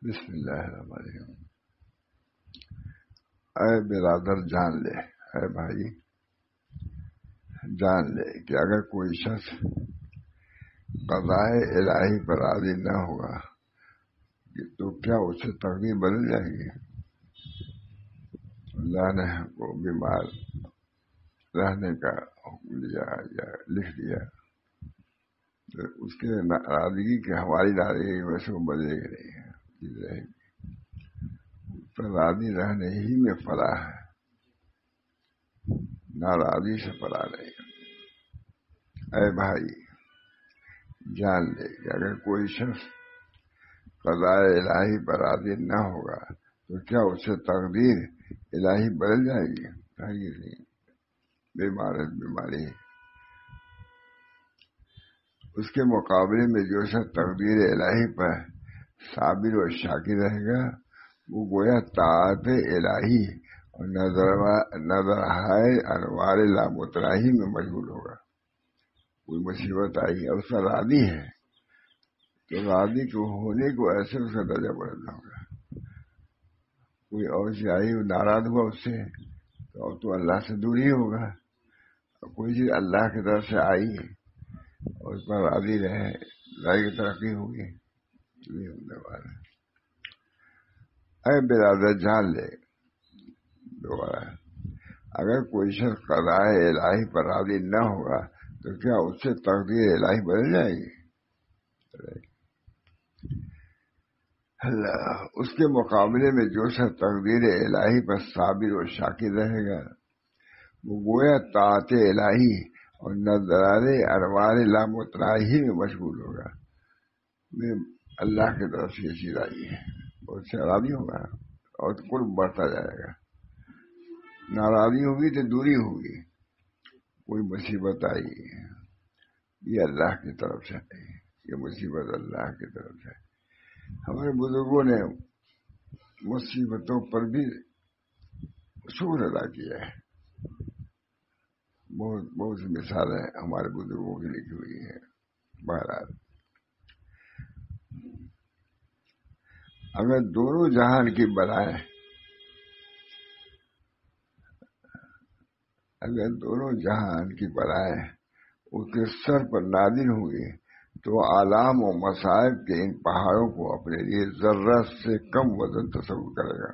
بسم اللہ الرحمن الرحیم۔ اے برادر جان لے، اے بھائی جان لے کہ اگر کوئی شخص قضائے الہی پر راضی نہ ہوگا تو کیا اسے تقدیر بدل جائے گی؟ اللہ نے ہم کو بیمار رہنے کا حکم دیا یا لکھ دیا تو اس کے ناراضگی کی ہماری ناراضگی ویسے وہ بدلے گی نہیں رہے گی، اس پر راضی رہنے ہی میں فلاح ہے، ناراضی سے فلاح نہیں۔ اے بھائی جان لے کہ اگر کوئی شخص قضائے الہی پر راضی نہ ہوگا تو کیا اسے تقدیر الہی بدل جائے گی؟ نہیں، بیماری اس کے مقابلے میں جو شخص تقدیر الہی پر صابر و شاکر رہے گا وہ گویا طاعت الہی اور نظر انوار لامتراہی میں مشغول ہوگا۔ کوئی مصیبت آئی اور اس کا راضی ہے تو راضی کو ہونے کو ایسے اس کا درجہ بڑھنا ہوگا۔ کوئی اور چیز آئی وہ ناراض ہوا اس سے تو اللہ سے دور ہی ہوگا۔ کوئی چیز اللہ کی طرف سے آئی اور اس پر راضی رہے، راضی کی ترقی ہوگی۔ اے برادر جان لے، دوبارہ اگر کوئی شخص قضائے الہی پر راضی نہ ہوگا تو کیا اس سے تقدیر الہی بدل جائے گی؟ اللہ اس کے مقابلے میں جو شخص تقدیر الہی پر صابر و شاکر رہے گا وہ گویا طاعت الہی اور نظران انوار لامتراہی میں مشغول ہوگا۔ اللہ کی طرف سے یہ چیز آئی ہے اور اس سے راضی ہوگا اور قرب بڑھتا جائے گا۔ ناراضی ہوگی تو دوری ہوگی۔ کوئی مصیبت آئی یہ اللہ کی طرف سے آئی، یہ مصیبت اللہ کی طرف سے۔ ہمارے بزرگوں نے مصیبتوں پر بھی شکر ادا کیا ہے۔ بہت سی مثالیں ہمارے بزرگوں کی لکھی ہوئی ہیں۔ بہرحال اگر دونوں جہان کی بلائیں اس کے سر پر نازل ہوئی تو آلام و مصائب کے ان پہاڑوں کو اپنے لیے ذرہ سے کم وزن تصور کرے گا۔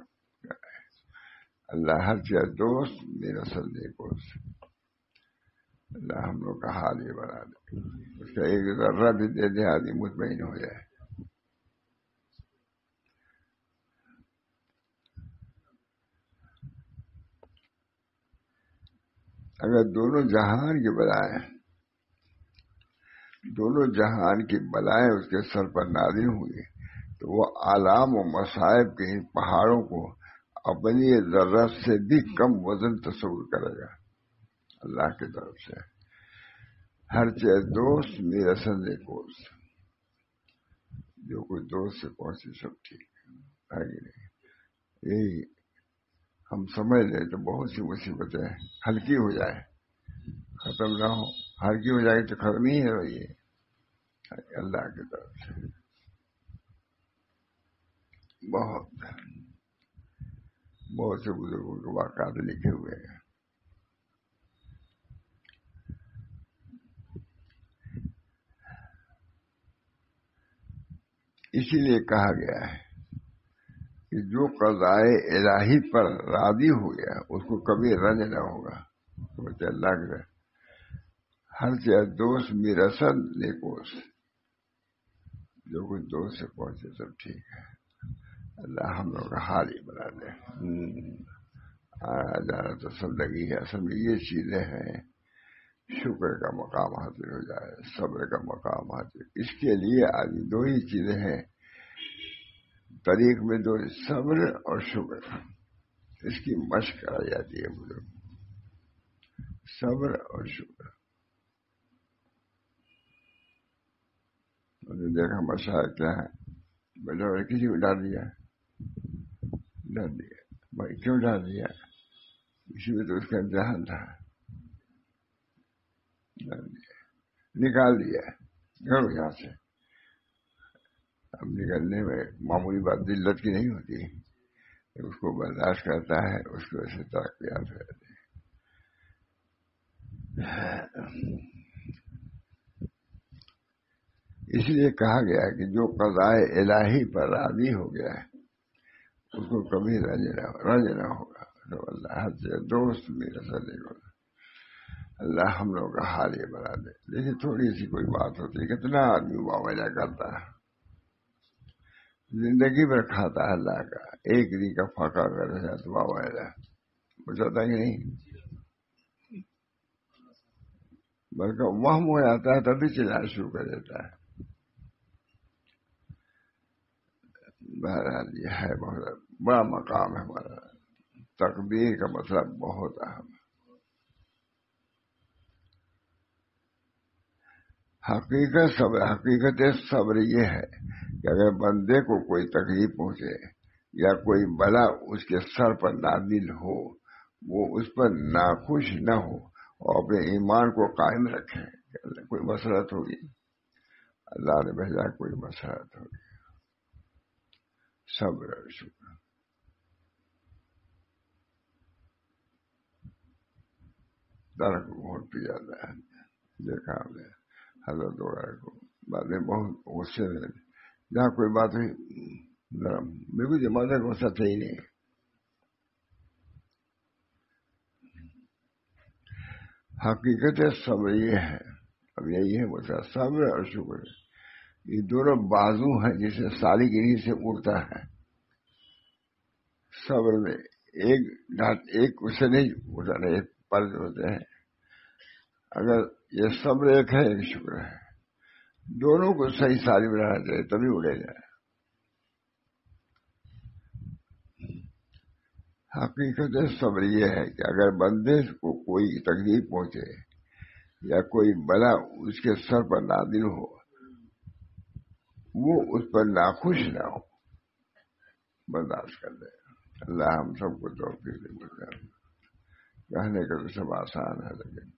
اللہ ہر چیز دوست میرا سلے کو، اللہ ہم لوگ کا حال یہ بنا دے، اس کا ایک ذرہ بھی دے دے آدمی مطمئن ہو جائے۔ اگر دونوں جہان کی بلائیں اس کے سر پر نازل ہوئی تو وہ آلام و مصائب کے ان پہاڑوں کو اپنی ذرہ سے بھی کم وزن تصور کرے گا۔ اللہ کی طرف سے ہر چیز دوست میرا سندے کوست، جو کوئی دوست سے پہنچے سب ٹھیک ہے کہ نہیں؟ یہی ہم سمجھ لیں تو بہت سی مصیبتیں ہلکی ہو جائے، ختم نہ ہو، ہلکی ہو جائے تو ختم ہی ہے یہ اللہ کی طرف سے۔ بہت سے بزرگوں کے واقعات لکھے ہوئے ہیں۔ اسی لیے کہا گیا ہے کہ جو قضائے الہی پر راضی ہو گیا اس کو کبھی رنج نہ ہوگا۔ اللہ کے ہر چیز دوست میرا سن نیکوس، جو کچھ دوست سے پہنچے سب ٹھیک ہے۔ اللہ ہم لوگ کا حال ہی بنا دے۔ جانا تو سب لگی ہے، اصل میں یہ چیزیں ہیں، شکر کا مقام حاصل ہو جائے، صبر کا مقام حاصل، اس کے لیے آدمی دو ہی چیزیں ہیں طریق میں، دو صبر اور شکر، اس کی مشق کرائی جاتی ہے بزرگ، صبر اور شکر۔ نے دیکھا مسائل کیا ہے، بیٹا کسی کو ڈال دیا بھائی، کیوں ڈال دیا؟ اسی میں تو اس کا امتحان تھا، نکال دیا، گھرو یہاں سے۔ اب نکلنے میں معمولی بات ذلت کی نہیں ہوتی، اس کو برداشت کرتا ہے، اس کی وجہ سے ترقیات ہو جاتی ہے۔ اس لیے کہا گیا کہ جو قضائے الہی پر راضی ہو گیا ہے اس کو کبھی رنج نہ ہوگا۔ تو اللہ سے دوست میرا سلے کو اللہ ہم لوگ کا حال یہ بنا دے۔ لیکن تھوڑی سی کوئی بات ہوتی ہے، کتنا آدمی معاملہ کرتا ہے، زندگی بھر کھاتا ہے اللہ کا، ایک دن کا فاقہ کر تو معاملہ بچاتا کہ نہیں، بلکہ وہم ہو جاتا ہے تبھی چلانا شروع کر دیتا ہے۔ بہرحال یہ ہے بہت بڑا مقام ہے ہمارا، تقدیر کا مطلب بہت اہم ہے۔ حقیقت صبر یہ ہے کہ اگر بندے کو کوئی تکلیف پہنچے یا کوئی بلا اس کے سر پر نازل ہو، وہ اس پر ناخوش نہ ہو اور اپنے ایمان کو قائم رکھے۔ کوئی مسرت ہوگی، اللہ نے بھیجا کوئی مسرت ہوگی، صبر اور شکر۔ درخت بہت پی جاتا ہے، دیکھا ہم نے حضرت وغیرہ کو بعد میں بہت غصے میں، جہاں کوئی بات ہوئی نرم، بالکل جماعت کو غصہ ہی نہیں۔ حقیقت صبر یہ ہے، اب یہی ہے مسئلہ، صبر اور شکر یہ دونوں بازو ہیں جسے سالگیری سے اڑتا ہے۔ صبر میں ایک اس سے نہیں اڑتا، ایک پرد ہوتے ہیں، اگر یہ صبر ایک ہے ایک شکر ہے، دونوں کو صحیح ساری بنانا چاہیے تبھی اڑے جائے۔ حقیقت صبر یہ ہے کہ اگر بندے کو کوئی تکلیف پہنچے یا کوئی بلا اس کے سر پر نازل ہو، وہ اس پر ناخوش نہ ہو، برداشت کر دے۔ اللہ ہم سب کو توفیق دے۔ کہنے کا تو سب آسان ہے، لیکن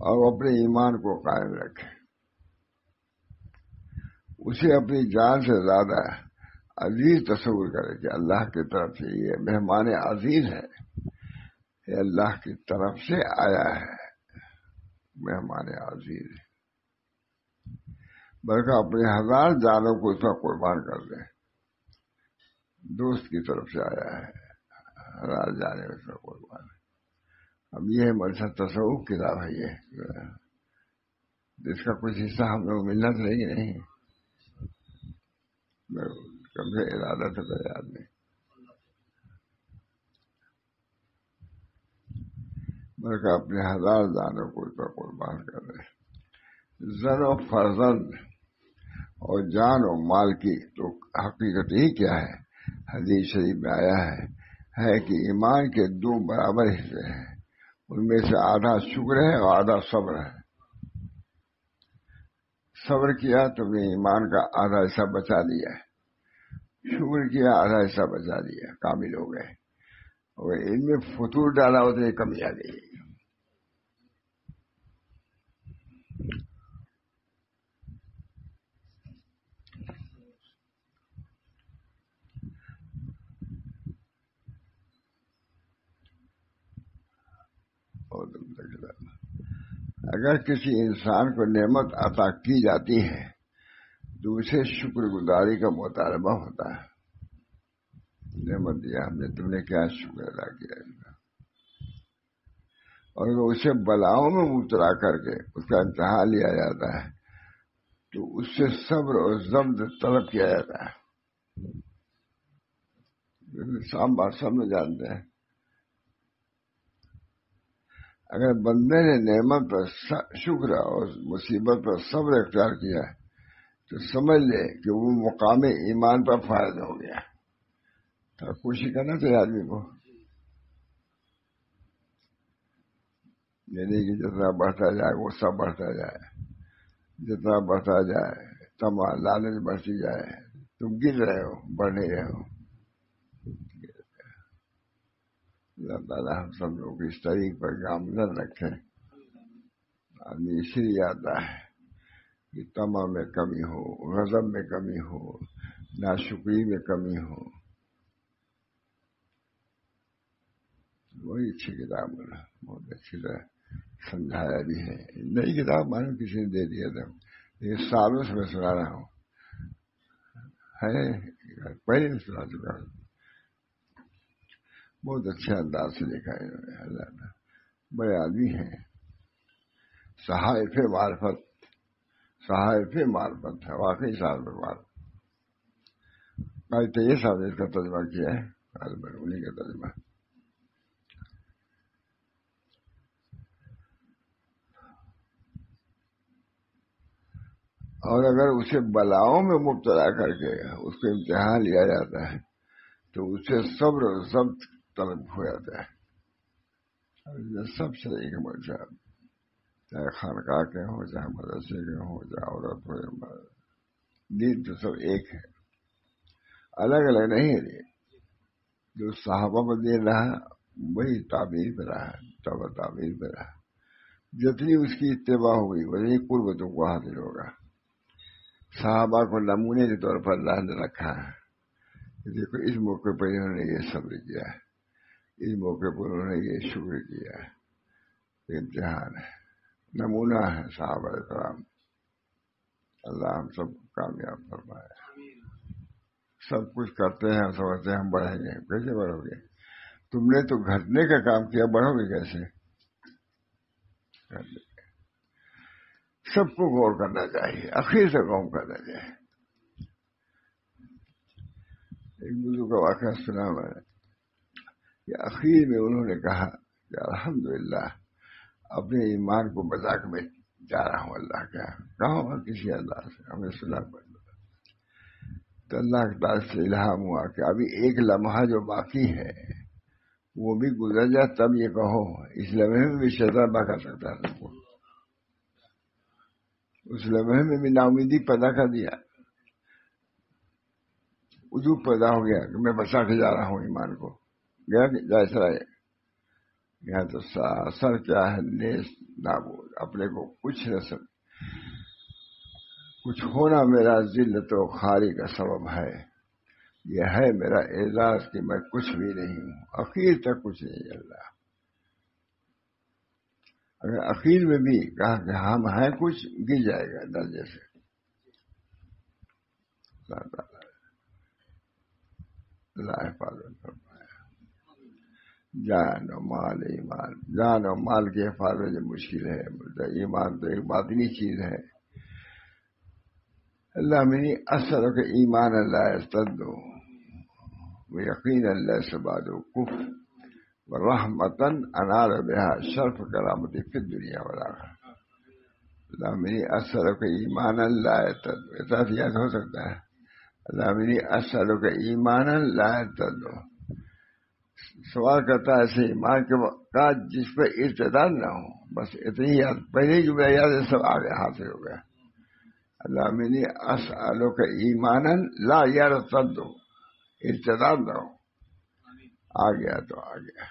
اور اپنے ایمان کو قائم رکھے، اسے اپنی جان سے زیادہ عزیز تصور کرے کہ اللہ کی طرف سے یہ مہمان عزیز ہے، یہ اللہ کی طرف سے آیا ہے، مہمان عزیز ہے، بلکہ اپنے 1000 جانوں کو اس کا قربان کر دے، دوست کی طرف سے آیا ہے، 1000 جانے اس کا قربان ہے۔ اب یہ مرسا تصوف کتاب ہے، یہ جس کا کچھ حصہ ہم لوگ ملنا چاہیے کہ نہیں، کم سے ارادہ تو یاد نہیں، بلکہ اپنے 1000 جانوں کو اس کا قربان کر دے۔ زر و فرزند اور جان و مال کی تو حقیقت ہی کیا ہے؟ حدیث شریف میں آیا ہے کہ ایمان کے 2 برابر حصے ہیں، ان میں سے آدھا شکر ہے اور آدھا صبر ہے۔ صبر کیا تم نے ایمان کا آدھا حصہ بچا لیا، شکر کیا آدھا حصہ بچا لیا، کامل ہو گئے، اور ان میں فطور ڈالا اتنی کمی آ گئی۔ اگر کسی انسان کو نعمت عطا کی جاتی ہے تو اسے شکر گزاری کا مطالبہ ہوتا ہے۔ نعمت دیا ہم نے، تم نے کیا شکر ادا کیا؟ اور اگر اسے بلاؤں میں مبتلا کر کے اس کا امتحان لیا جاتا ہے تو اس سے صبر اور ضبط طلب کیا جاتا ہے۔ سام بات سب میں جانتے ہیں، اگر بندے نے نعمت پر شکر اور مصیبت پر صبر اختیار کیا تو سمجھ لے کہ وہ مقام ایمان پر فائز ہو گیا۔ تو کوشش کرنا چاہیے آدمی کو، یعنی کہ جتنا بڑھتا جائے غصہ بڑھتا جائے، جتنا بڑھتا جائے تما لالچ بڑھتی جائے، تم گر رہے ہو، بڑھ نہیں رہے ہو۔ اللہ تعالیٰ ہم سب لوگ اس طریق پر گامزن رکھے۔ آدمی اس لیے آتا ہے کہ تما میں کمی ہو، غضب میں کمی ہو، ناشکری میں کمی ہو. وہی اچھی کتاب بولا، بہت اچھی طرح سمجھایا بھی ہے. نئی کتاب معلوم کسی نے دے دیا تھا، یہ سالوں سے میں سنا رہا ہوں، ہے پہلے نہیں سنا چکا. بہت اچھے انداز سے لکھا ہے انہوں نے. اللہ نے بڑے آدمی ہیں. صحائف معرفت، صحائف معرفت ہے واقعی. صاحب معرفت تو یہ صاحب نے اس کا ترجمہ کیا ہے، انہیں کا ترجمہ. اور اگر اسے بلاؤں میں مبتلا کر کے اس کو امتحان لیا جاتا ہے تو اسے صبر و ضبط طلب ہو جاتا ہے. سب سے ایک مذہب، چاہے خانقاہ کے ہوں، چاہے مدرسے کے ہوں، چاہے عورت ہو یا مرد، دین تو سب ایک ہے، الگ الگ نہیں ہے. جو صحابہ کو دین رہا وہی تعبیر پہ رہا، تعبیر پہ رہا. جتنی اس کی اتباع ہوگی وہی قربتوں کو حاصل ہوگا. صحابہ کو نمونے کے طور پر اللہ نے رکھا ہے. دیکھو اس موقع پر انہوں نے یہ صبر کیا ہے، اس موقع پر انہوں نے یہ شکر کیا ہے. امتحان ہے، نمونہ ہے صحابہ کرام. اللہ ہم سب کامیاب فرمائے. سب کچھ کرتے ہیں، سمجھتے ہیں ہم بڑھیں گے. کیسے بڑھو گے؟ تم نے تو گھٹنے کا کام کیا، بڑھو گے کیسے؟ سب کو غور کرنا چاہیے، اخیر سے غور کرنا چاہیے. ایک بزرگ کا واقعہ سنا میں نے کہ اخیر میں انہوں نے کہا کہ الحمدللہ اپنے ایمان کو بچا کے میں جا رہا ہوں. اللہ کا کہا کسی اللہ سے ہمیں سنا پڑ تو اللہ کے پاس سے الہام ہوا کہ ابھی ایک لمحہ جو باقی ہے وہ بھی گزر جائے تب یہ کہو. اس لمحے میں بھی شیطان بھگا سکتا ہے تم کو. اس لمحے میں بھی ناامیدی پیدا کر دیا، وجوب پیدا ہو گیا کہ میں بچا کے جا رہا ہوں ایمان کو. گیا کہ جیسا ہے یہاں تو اثر کیا ہے، نیس نابود، اپنے کو کچھ نہ سب کچھ ہونا میرا ذلت و خاری کا سبب ہے. یہ ہے میرا اعزاز کہ میں کچھ بھی نہیں ہوں، اخیر تک کچھ نہیں. اللہ اگر اخیر میں بھی کہا کہ ہم ہیں کچھ، گر جائے گا درجے سے. اللہ حفاظت فرمائے. جان و مال ایمان، جان و مال کی حفاظت جو مشکل ہے، ایمان تو ایک باطنی چیز ہے. اللہ میری اثر کے ایمان اللہ استدو و یقین اللہ سباد و کف و رحمتن انار بہا شرف کرامتی فی دنیا والا. اللہ میری اثر کے ایمان اللہ استدو، ایسا یاد ہو سکتا ہے. اللہ میری اثر کے ایمان اللہ استدو، سوال کرتا ہے ایسے ایمان کے کا جس پہ ارتداد نہ ہو. بس اتنی یاد، پہلے جملہ یاد ہے، سب آگے حاصل ہو گیا. اللہ میری اسالو کا ایمانا لا یرتد، ارتداد نہ ہو. آ گیا تو آ گیا.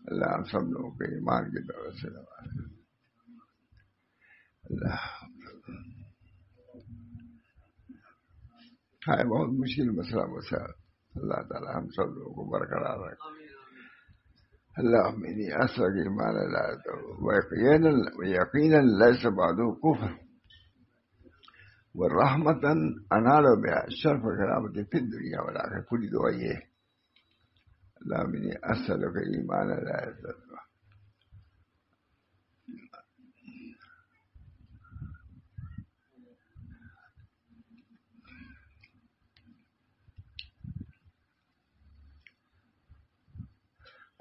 اللہ ہم سب لوگوں کو ایمان کی طرف سے نوازے. اللہ ہے بہت مشکل مسئلہ مسئلہ. اللہ تعالی ہم سب لوگوں کو برقرار رکھے. اللہ میری اصل کی ایمان لا تو یقینا لیس بعد کفر ورحمتن انال بها شرف کرامتی فی الدنیا والآخرہ. پوری دعا یہ ہے. اللہ میری اصل کا ایمان لا تو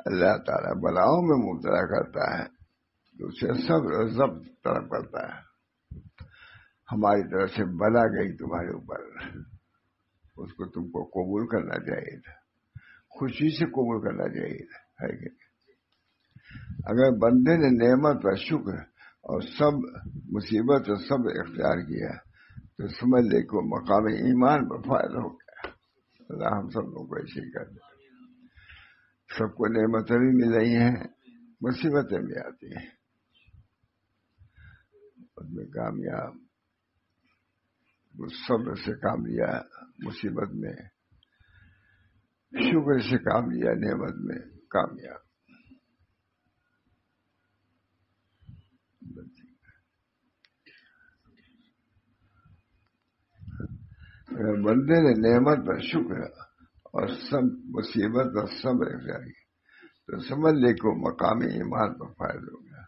اللہ تعالیٰ بلاؤں میں مبتلا کرتا ہے تو اسے صبر و ضبط طلب کرتا ہے. ہماری طرف سے بلا گئی تمہارے اوپر، اس کو تم کو قبول کرنا چاہیے تھا، خوشی سے قبول کرنا چاہیے تھا، ہے کہ اگر بندے نے نعمت پر شکر اور سب مصیبت اور سب اختیار کیا تو سمجھ لے کو مقام ایمان پر فائدہ ہو گیا. اللہ ہم سب لوگوں کو ایسے ہی کر دے. سب کو نعمتیں بھی مل رہی ہیں، مصیبتیں بھی آتی ہیں. اس میں کامیاب، وہ صبر سے کام لیا مصیبت میں، شکر سے کام لیا نعمت میں کامیاب۔ اگر بندے نے نعمت پر شکر اور سب مصیبت پر صبر اختیار کیا تو سمجھ لے کو مقامی ایمان پر فائدہ ہو گیا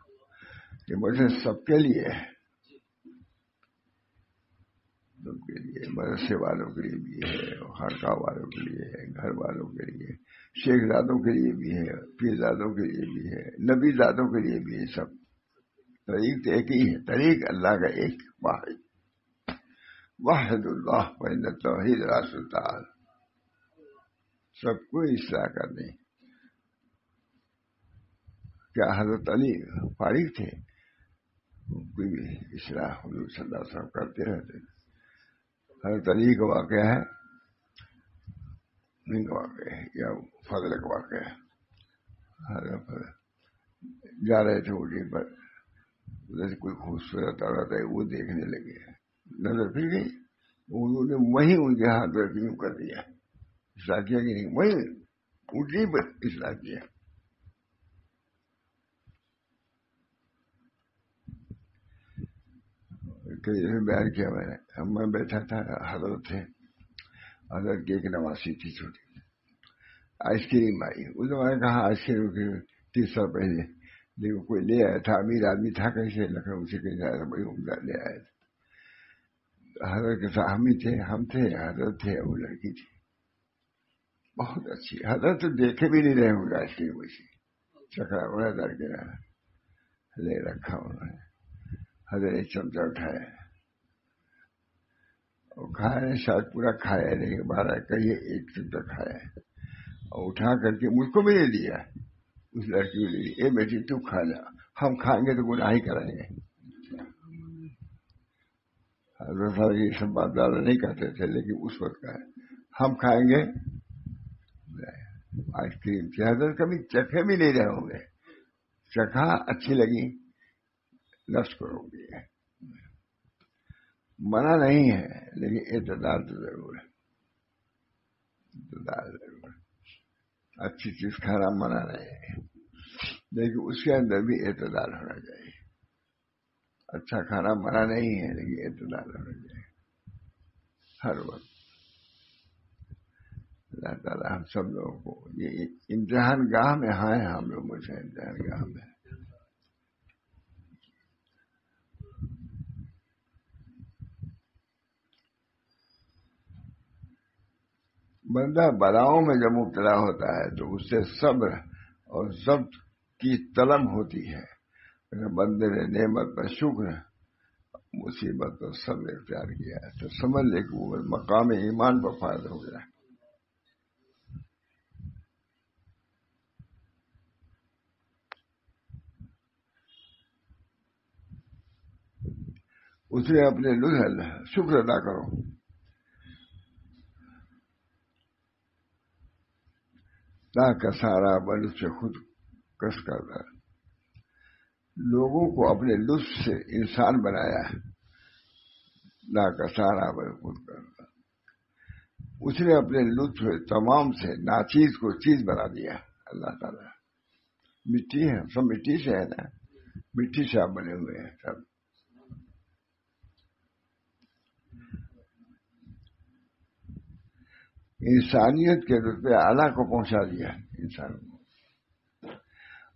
کہ مجھے سب کے لیے ہے، سب کے لیے، مدرسے والوں کے لیے بھی ہے، خانقاہ والوں کے لیے ہے، گھر والوں کے لیے، شیخ زادوں کے لیے بھی ہے، پیر زادوں کے لیے بھی ہے، نبی زادوں کے لیے بھی ہے۔ سب طریق تو ایک ہی ہے، طریق اللہ کا ایک واحد، واحد اللہ فإن التوحید راس التعال، سب کو اصلاح کرنے۔ کیا حضرت علی فارغ تھے؟ کوئی بھی اصلاح حضور صلی اللہ علیہ وسلم کرتے رہتے۔ حضرت علی کا واقعہ ہے، ان کا واقعہ ہے یا فضل کا واقعہ ہے۔ حضرت جا رہے تھے اونٹی پر، ادھر سے کوئی خوبصورت عورت ہے، وہ دیکھنے لگے، نظر پھر گئی، انہوں نے وہیں ان کے ہاتھ میں یوں کر دیا، اصلاح کیا کہ نہیں، وہیں اونٹی پر اصلاح کیا۔ کئی دفعہ بیان کیا میں بیٹھا تھا، حضرت تھے، حضرت کی ایک نواسی تھی چھوٹی، آئس کریم آئی، اس نے کہا آئس کریم کی 30 سال پہلے، لیکن کوئی لے آیا تھا، امیر آدمی تھا کہیں سے، لکھنؤ سے کہیں آیا تھا، بڑی عمدہ لے آیا تھا۔ حضرت کے ساتھ ہم تھے، حضرت تھے، وہ لڑکی تھی بہت اچھی، حضرت تو دیکھے بھی نہیں رہے ہوں گے آئس کریم، ویسی چکرا بڑا در کے لے رکھا انہوں نے۔ حضرت ایک چمچہ اٹھایا اور کھایا، شاید پورا کھایا نہیں، 12 کہیے ایک چمچہ کھایا اور اٹھا کر کے مجھ کو بھی نہیں دیا، اس لڑکی کو دیا، اے بیٹی تو کھا لیا، ہم کھائیں گے تو گناہ ہی کریں گے۔ حضرت صاحب یہ سب بات زیادہ نہیں کرتے تھے، لیکن اس وقت کا ہے، ہم کھائیں گے آئس کریم تھی، حضرت کبھی چکھے بھی نہیں رہے ہوں گے، چکھا اچھی لگی نفس کو روک دیا، منع نہیں ہے لیکن اعتدال تو ضرور ہے، اعتدال ضرور ہے، اچھی چیز کھانا منع نہیں ہے لیکن اس کے اندر بھی اعتدال ہونا چاہیے، اچھا کھانا منع نہیں ہے لیکن اعتدال ہونا چاہیے ہر وقت۔ اللہ تعالیٰ ہم سب لوگوں کو یہ امتحان گاہ میں ہیں، ہم لوگ مجھے امتحان گاہ میں بندہ بلاؤں میں جب مبتلا ہوتا ہے تو اس سے صبر اور ضبط کی طلب ہوتی ہے، اگر بندے نے نعمت پر شکر، مصیبت پر صبر اختیار کیا ہے تو سمجھ لے کہ وہ مقام ایمان پر فائد ہو گیا۔ اس نے اپنے شکر ادا کرو، کا سارا بل سے خود کش کرتا، لوگوں کو اپنے لطف سے انسان بنایا ہے، لا کا سارا بل خود کرتا، اس نے اپنے لطف تمام سے ناچیز کو چیز بنا دیا۔ اللہ تعالیٰ مٹی ہے، سب مٹی سے ہے نا، مٹی سے آپ بنے ہوئے ہیں سب، انسانیت کے رتبے اعلیٰ کو پہنچا دیا انسان کو،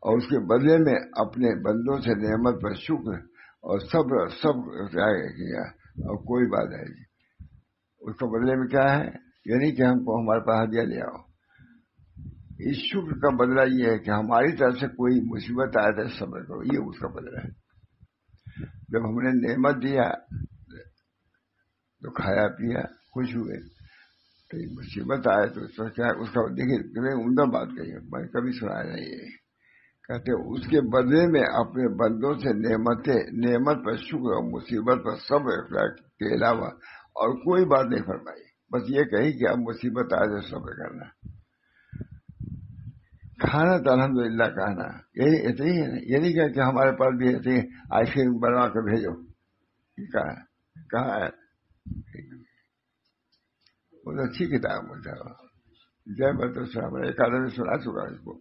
اور اس کے بدلے میں اپنے بندوں سے نعمت پر شکر اور صبر سب کیا، اور کوئی بات ہے جی اس کا بدلے میں کیا ہے، یعنی کہ ہم کو ہمارے پاس ہدیہ لے آؤ، اس شکر کا بدلہ یہ ہے کہ ہماری طرف سے کوئی مصیبت آئے تو صبر کرو، یہ اس کا بدلہ ہے۔ جب ہم نے نعمت دیا تو کھایا پیا خوش ہوئے، کئی مصیبت آئے تو کیا اس کا دیکھیے عمدہ بات کہی ہے، میں کبھی سنایا نہیں ہے، کہتے اس کے بدلے میں اپنے بندوں سے نعمت پر شکر اور مصیبت پر صبر کے علاوہ اور کوئی بات نہیں فرمائی، بس یہ کہی کہ اب مصیبت آئے تو صبر کرنا، کھانا تو الحمدللہ کھانا، یہی اتنی ہے نا، یہ نہیں کہ ہمارے پاس بھی ایسے آئس کریم بنوا کے بھیجو، کہاں ہے؟ بہت اچھی کتاب ہے جے بلتو صاحب نے ایک آدمی سنا چکا اس کو.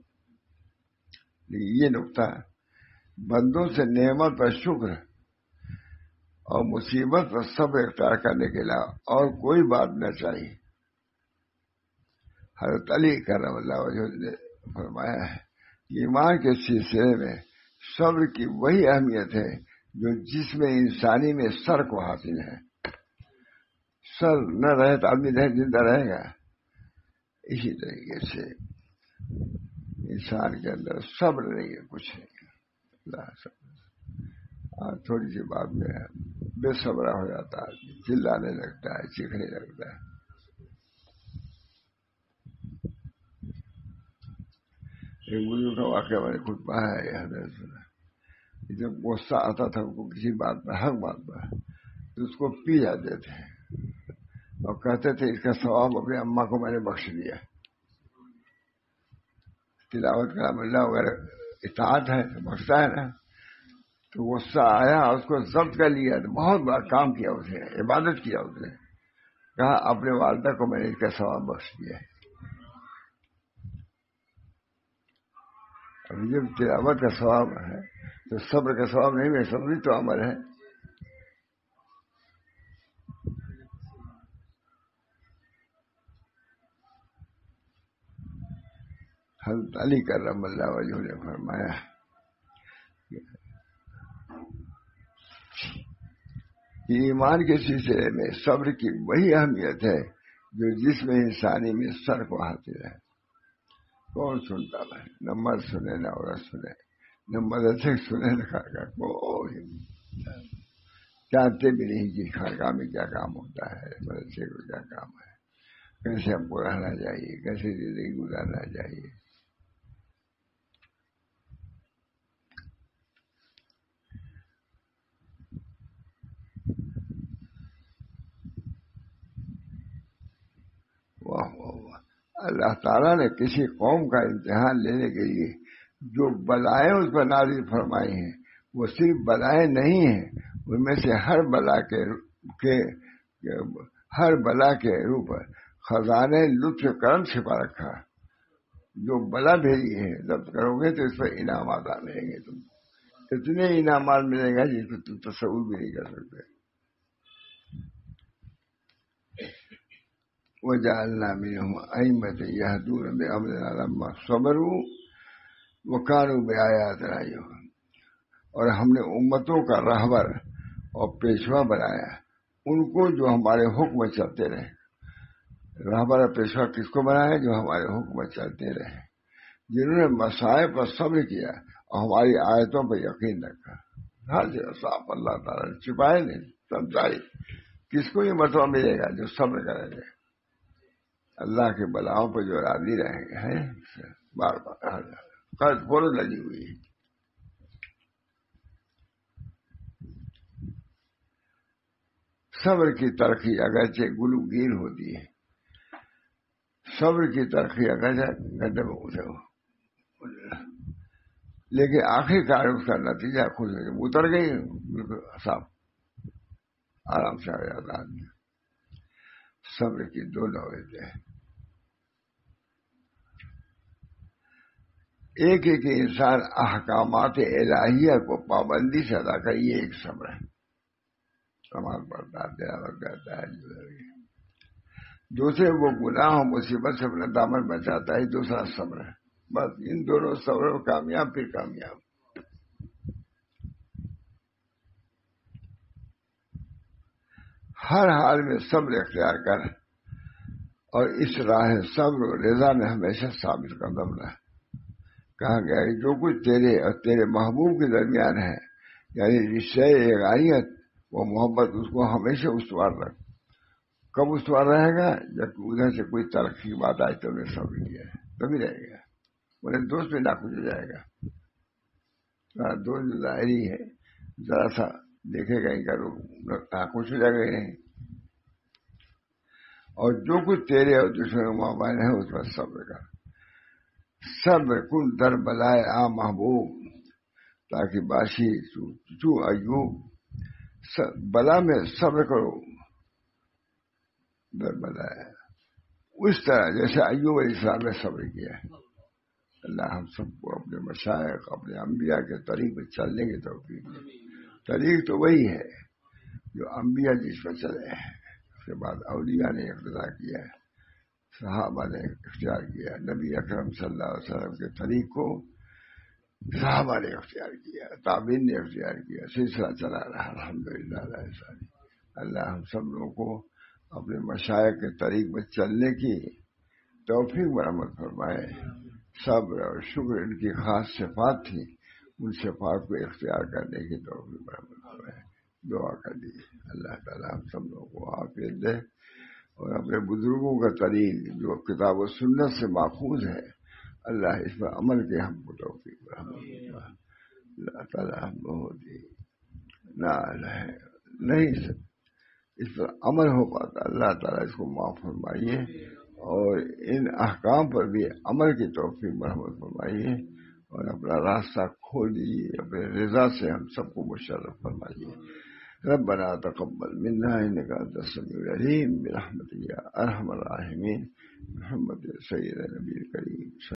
یہ نقطہ بندوں سے نعمت پر شکر اور مصیبت پر صبر اختیار کرنے کے علاوہ اور کوئی بات نہ چاہیے. حضرت علی کرم اللہ وجہ نے فرمایا ہے ایمان کے سلسلے میں صبر کی وہی اہمیت ہے جو جس میں انسانی میں سر کو حاصل ہے. سر نہ رہے تو آدمی زندہ رہے گا. اسی طریقے سے انسان کے اندر صبر نہیں ہے، کچھ نہیں. اللہ صبر. تھوڑی سی بات میں بے صبرا ہو جاتا ہے، چلانے لگتا ہے، چیخنے لگتا ہے. ایک بزرگ کا واقعہ میں نے خود پڑھا ہے، حضرت سنا. جب غصہ آتا تھا ان کو کسی بات پر، ہر بات پر، تو اس کو پی جاتے تھے اور کہتے تھے اس کا ثواب اپنی اماں کو میں نے بخش دیا. تلاوت کلام اللہ وغیرہ اطاعت ہے تو بخشتا ہے نا. تو غصہ آیا، اس کو ضبط کر لیا، تو بہت بڑا کام کیا اس نے، عبادت کیا اس نے. کہا اپنے والدہ کو میں نے اس کا ثواب بخش دیا ہے. ابھی جب تلاوت کا ثواب ہے تو صبر کا ثواب نہیں ہے، صبر ہی تو عمل ہے. حضرت علی کرم اللہ وجہ نے فرمایا کہ ایمان کے سلسلے میں صبر کی وہی اہمیت ہے جو جس میں انسانی میں سر کو حاصل ہے. کون سنتا ہے؟ نہ مرد سنے نہ عورت سنے، نہ مدرسے سنے نہ خانقاہ. کوئی جانتے بھی نہیں کہ خانقاہ میں کیا کام ہوتا ہے، مدرسے کو کیا کام ہے، کیسے ہم کو رہنا چاہیے، کیسے زندگی گزارنا چاہیے. واہ واہ واہ. اللہ تعالیٰ نے کسی قوم کا امتحان لینے کے لیے جو بلائیں اس پر نازل فرمائی ہیں وہ صرف بلائیں نہیں ہیں، ان میں سے ہر بلا کے روپ خزانے لطف کرم چھپا رکھا. جو بلا بھیجی ہے ضبط کرو گے تو اس پر انعامات ملیں گے. تم اتنے انعامات ملیں گے جس کو تم تصور بھی نہیں کر سکتے. وجعلنا منهم أئمة يهدون بأمرنا لما صبروا وكانوا بآياتنا يوقنون. اور ہم نے امتوں کا رہبر اور پیشوا بنایا ان کو جو ہمارے حکم چلتے رہے. رہبر اور پیشوا کس کو بنایا؟ جو ہمارے حکم چلتے رہے، جنہوں نے مصائب پر صبر کیا اور ہماری آیتوں پر یقین رکھا. ہر جگہ صاف اللہ تعالیٰ نے چھپائے نہیں، سمجھائی. کس کو یہ مرتبہ ملے گا؟ جو صبر کریں گے، اللہ کے بلاؤں پہ جو راضی رہیں گے. ہیں بار بار قرض فورد لگی ہوئی ہے. صبر کی ترقی اگرچہ گلوگیر ہوتی ہے، صبر کی ترقی اگرچہ گڈھے میں اترے ہو، لیکن آخر کار اس کا نتیجہ خود اتر گئی، بالکل صاف آرام سے آ جاتا آدمی. صبر کی دو نوعیتیں ہیں. ایک ہے کہ انسان احکامات الہیہ کو پابندی سے ادا کر، یہ ایک صبر ہے. نماز پڑھتا ہے، تلاوت کرتا ہے. دوسرے وہ گناہ و مصیبت سے اپنا دامن بچاتا ہے، دوسرا صبر ہے. بس ان دونوں صبر میں کامیاب پھر کامیاب. ہر حال میں صبر اختیار کر اور اس راہ صبر و رضا میں ہمیشہ ثابت قدم رہ. کہا گیا کہ جو کچھ تیرے اور تیرے محبوب کے درمیان ہے، یعنی رشتہ یگانیت وہ محبت، اس کو ہمیشہ استوار رکھ. کب استوار رہے گا؟ جب ادھر سے کوئی ترقی کی بات آئے تو نے صبر کیا ہے تبھی رہے گا. میرے دوست میں ناخوش ہو جائے گا. دوست ظاہری ہے، ذرا سا دیکھے گا ان کا ناخوش ہو جائے گا. اور جو کچھ تیرے اور دشمن کا مابین ہے اس پر صبر کر. صبر کن در بلائے آ محبوب تاکہ باشی تو ایوب. بلا میں صبر کرو، بلا ہے اس طرح جیسے ایوب علیہ السلام نے صبر کیا ہے۔ اللہ ہم سب کو اپنے مشائخ اپنے انبیاء کے طریق پہ چلنے کی توفیق دے۔ طریق تو وہی ہے جو انبیاء جس پر چلے ہیں، اس کے بعد اولیاء نے اقتداء کیا ہے، صحابہ نے اختیار کیا، نبی اکرم صلی اللہ علیہ وسلم کے طریق کو صحابہ نے اختیار کیا، تابعین نے اختیار کیا، سلسلہ چلا رہا الحمدللہ۔ اللہ ہم سب لوگوں کو اپنے مشائخ کے طریق میں چلنے کی توفیق برآمد فرمائے۔ صبر اور شکر ان کی خاص صفات تھی، ان صفات کو اختیار کرنے کی توفیق برآمد فرمائے۔ دعا کر دیجیے اللہ تعالیٰ ہم سب لوگوں کو عافیت دے، اور اپنے بزرگوں کا طریق جو کتاب و سنت سے ماخوذ ہے، اللہ اس پر عمل کے ہم کو توفیق برآمد فرمائے۔ اللہ تعالیٰ ہم بہت ہی نہیں اس پر عمل ہو پاتا، اللہ تعالیٰ اس کو معاف فرمائیے، اور ان احکام پر بھی عمل کی توفیق برآمد فرمائیے، اور اپنا راستہ کھول دیجیے، اپنے رضا سے ہم سب کو مشرف فرمائیے۔ ربنا تقبل منا انك انت السميع العليم برحمتك يا ارحم الراحمين محمد سيد النبي الكريم